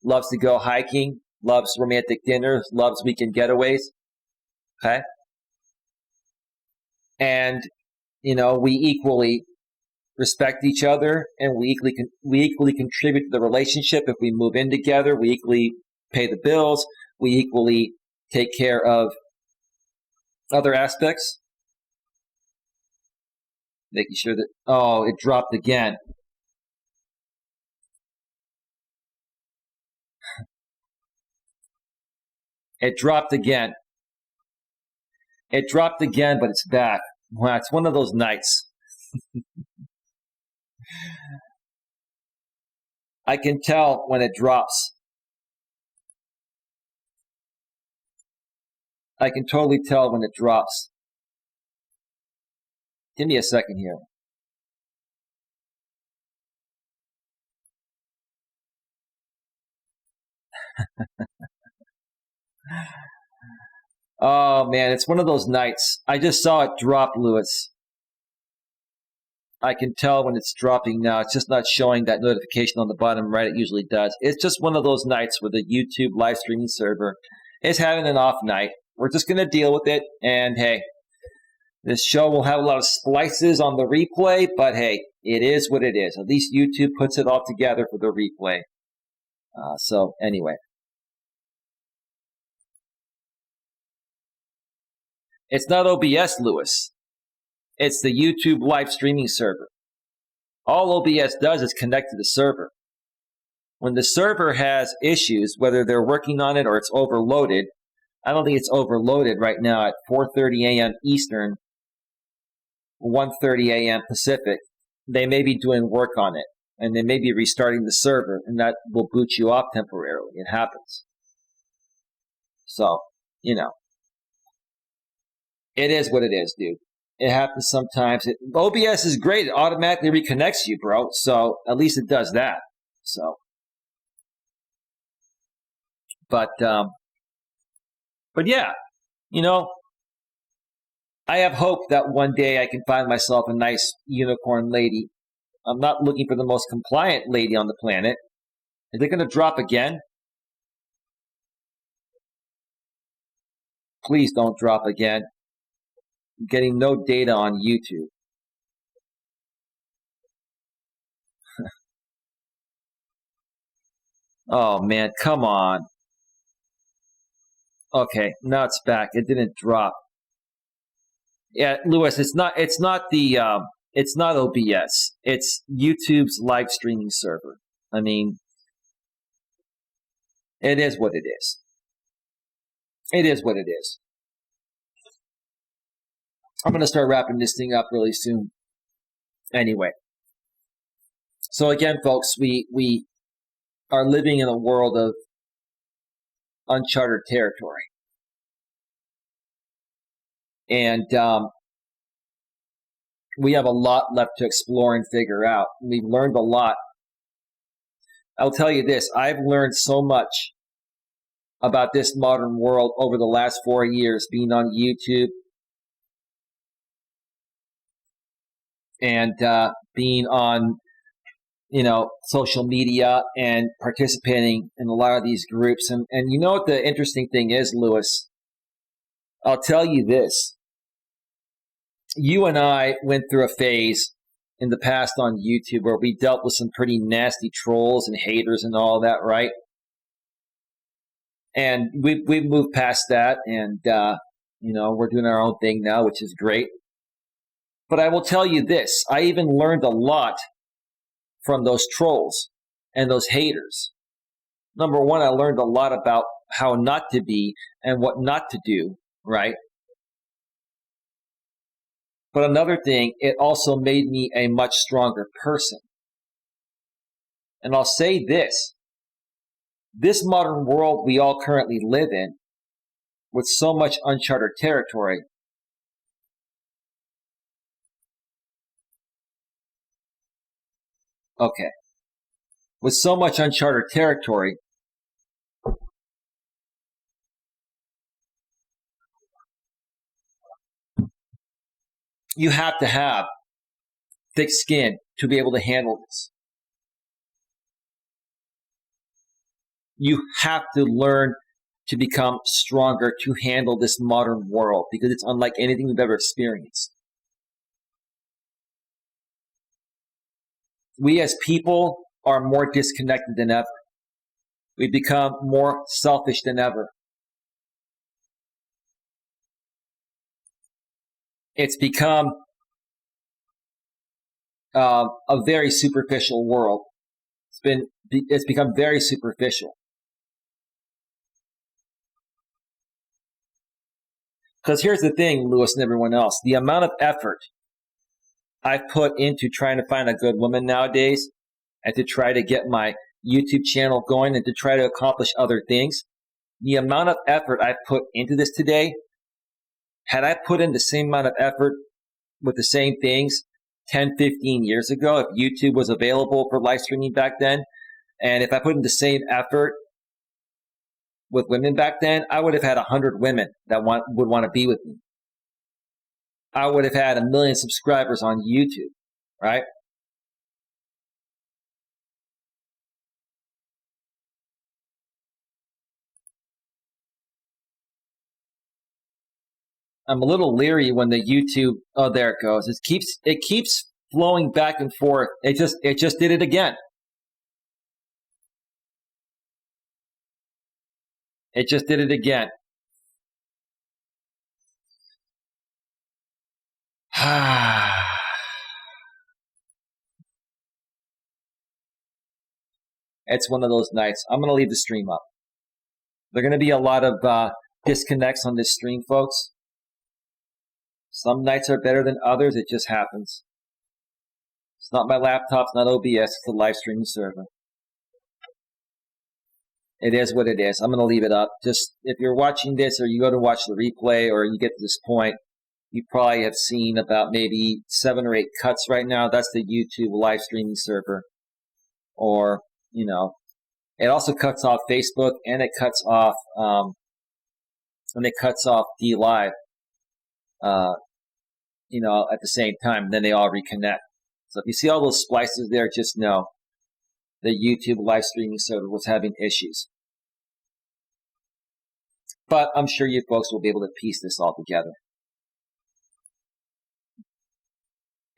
loves to go hiking, loves romantic dinners, loves weekend getaways. Okay? And, we equally respect each other, and we equally contribute to the relationship. If we move in together, we equally pay the bills. We equally take care of other aspects. Making sure that, it dropped again. It dropped again. It dropped again, but it's back. Wow, it's one of those nights. I can tell when it drops. I can totally tell when it drops. Give me a second here. Oh man, it's one of those nights. I just saw it drop, Lewis. I can tell when it's dropping now. It's just not showing that notification on the bottom right. It usually does. It's just one of those nights where the YouTube live streaming server is having an off night. We're just going to deal with it. And hey, this show will have a lot of splices on the replay, but hey, it is what it is. At least YouTube puts it all together for the replay. So anyway. It's not OBS, Lewis. It's the YouTube live streaming server. All OBS does is connect to the server. When the server has issues, whether they're working on it or it's overloaded, I don't think it's overloaded right now at 4:30 a.m. Eastern, 1:30 a.m. Pacific. They may be doing work on it, and they may be restarting the server, and that will boot you off temporarily. It happens. So, it is what it is, dude. It happens sometimes. OBS is great. It automatically reconnects you, bro. So at least it does that. So, but yeah, I have hope that one day I can find myself a nice unicorn lady. I'm not looking for the most compliant lady on the planet. Is it going to drop again? Please don't drop again. I'm getting no data on YouTube. Oh man, come on. Okay, now it's back. It didn't drop. Yeah, Lewis, it's not OBS. It's YouTube's live streaming server. I mean, it is what it is. It is what it is. I'm going to start wrapping this thing up really soon. Anyway. So again, folks, we are living in a world of uncharted territory. And we have a lot left to explore and figure out. We've learned a lot. I'll tell you this, I've learned so much about this modern world over the last 4 years being on YouTube and being on, social media and participating in a lot of these groups. And you know what the interesting thing is, Lewis? I'll tell you this. You and I went through a phase in the past on YouTube where we dealt with some pretty nasty trolls and haters and all that, right? And we've moved past that, and we're doing our own thing now, which is great. But I will tell you this, I even learned a lot from those trolls and those haters. Number one, I learned a lot about how not to be and what not to do, right? But another thing, it also made me a much stronger person. And I'll say this modern world we all currently live in, with so much uncharted territory, okay, with so much uncharted territory, you have to have thick skin to be able to handle this. You have to learn to become stronger to handle this modern world because it's unlike anything we've ever experienced. We as people are more disconnected than ever. We've become more selfish than ever. It's become a very superficial world. It's become very superficial. Because here's the thing, Lewis and everyone else, the amount of effort I've put into trying to find a good woman nowadays and to try to get my YouTube channel going and to try to accomplish other things, the amount of effort I've put into this today, had I put in the same amount of effort with the same things 10, 15 years ago, if YouTube was available for live streaming back then, and if I put in the same effort with women back then, I would have had 100 women that would want to be with me. I would have had 1 million subscribers on YouTube, right? I'm a little leery when the YouTube. Oh, there it goes. It keeps flowing back and forth. It just did it again. It just did it again. It's one of those nights. I'm going to leave the stream up. There are going to be a lot of disconnects on this stream, folks. Some nights are better than others. It just happens. It's not my laptop. It's not OBS. It's the live streaming server. It is what it is. I'm going to leave it up. Just if you're watching this or you go to watch the replay or you get to this point, you probably have seen about maybe 7 or 8 cuts right now. That's the YouTube live streaming server. Or, it also cuts off Facebook and it cuts off D Live, at the same time. And then they all reconnect. So if you see all those splices there, just know the YouTube live streaming server was having issues. But I'm sure you folks will be able to piece this all together.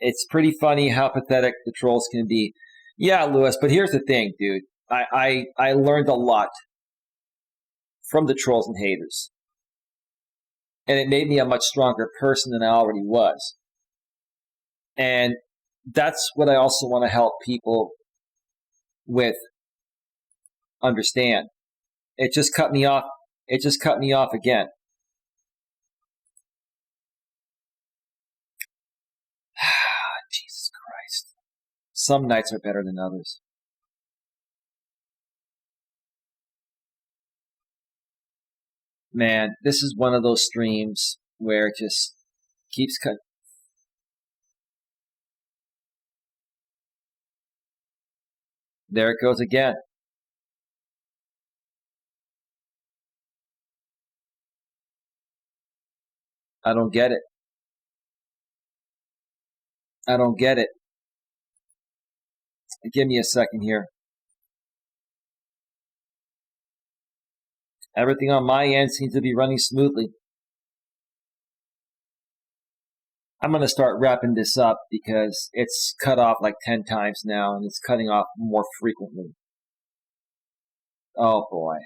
It's pretty funny how pathetic the trolls can be. Yeah, Lewis, but here's the thing, dude. I learned a lot from the trolls and haters. And it made me a much stronger person than I already was. And that's what I also want to help people with understand. It just cut me off. It just cut me off again. Jesus Christ. Some nights are better than others. Man, this is one of those streams where it just keeps cutting. There it goes again. I don't get it. I don't get it. Give me a second here. Everything on my end seems to be running smoothly. I'm going to start wrapping this up because it's cut off like 10 times now and it's cutting off more frequently. Oh boy.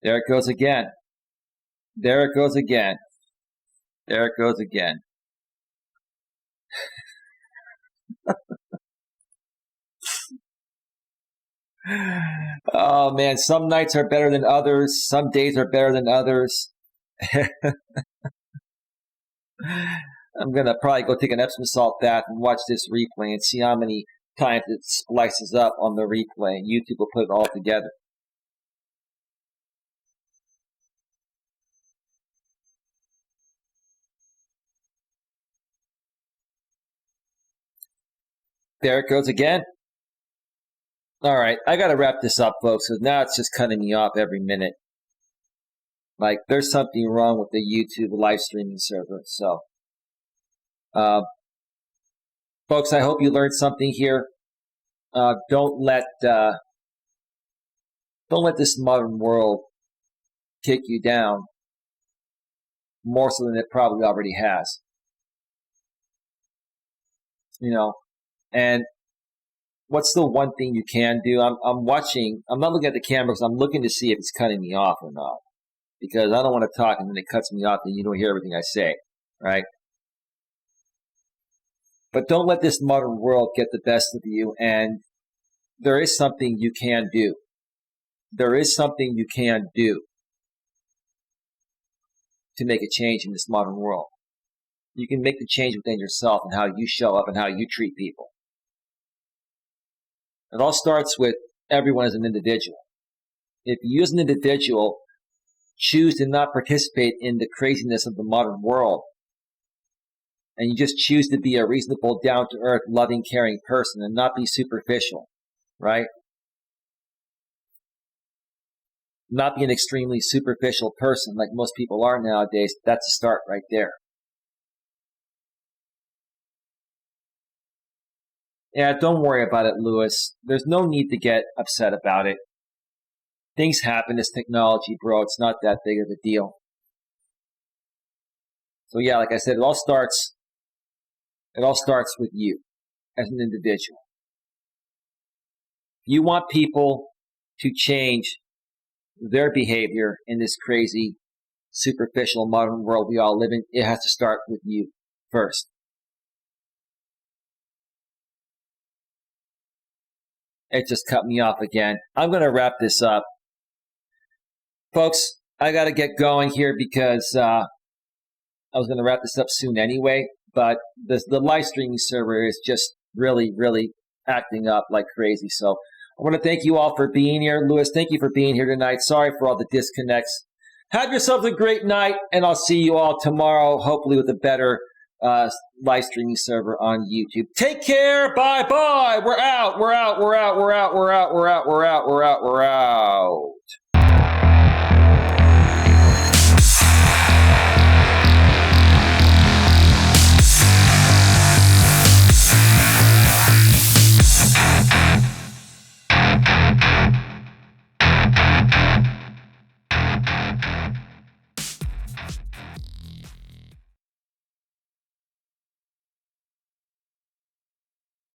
There it goes again. There it goes again. There it goes again. Oh man, some nights are better than others. Some days are better than others. I'm going to probably go take an Epsom salt bath and watch this replay and see how many times it splices up on the replay. YouTube will put it all together. There it goes again. All right, I got to wrap this up, folks, because now it's just cutting me off every minute. Like, there's something wrong with the YouTube live streaming server. So, folks, I hope you learned something here. Don't let this modern world kick you down more so than it probably already has. And what's the one thing you can do? I'm watching. I'm not looking at the cameras. I'm looking to see if it's cutting me off or not. Because I don't want to talk and then it cuts me off and you don't hear everything I say, right? But don't let this modern world get the best of you. And there is something you can do. There is something you can do to make a change in this modern world. You can make the change within yourself and how you show up and how you treat people. It all starts with everyone as an individual. If you as an individual choose to not participate in the craziness of the modern world, and you just choose to be a reasonable, down-to-earth, loving, caring person and not be superficial, right? Not be an extremely superficial person like most people are nowadays. That's a start right there. Yeah, don't worry about it, Lewis. There's no need to get upset about it. Things happen. It's technology, bro. It's not that big of a deal. So yeah, like I said, it all starts with you as an individual. If you want people to change their behavior in this crazy, superficial modern world we all live in, it has to start with you first. It just cut me off again. I'm going to wrap this up. Folks, I got to get going here because I was going to wrap this up soon anyway, but the live streaming server is just really, really acting up like crazy. So I want to thank you all for being here. Lewis, thank you for being here tonight. Sorry for all the disconnects. Have yourselves a great night, and I'll see you all tomorrow, hopefully with a better live streaming server on YouTube. Take care. Bye-bye. We're out. We're out. We're out. We're out. We're out. We're out. We're out. We're out. We're out.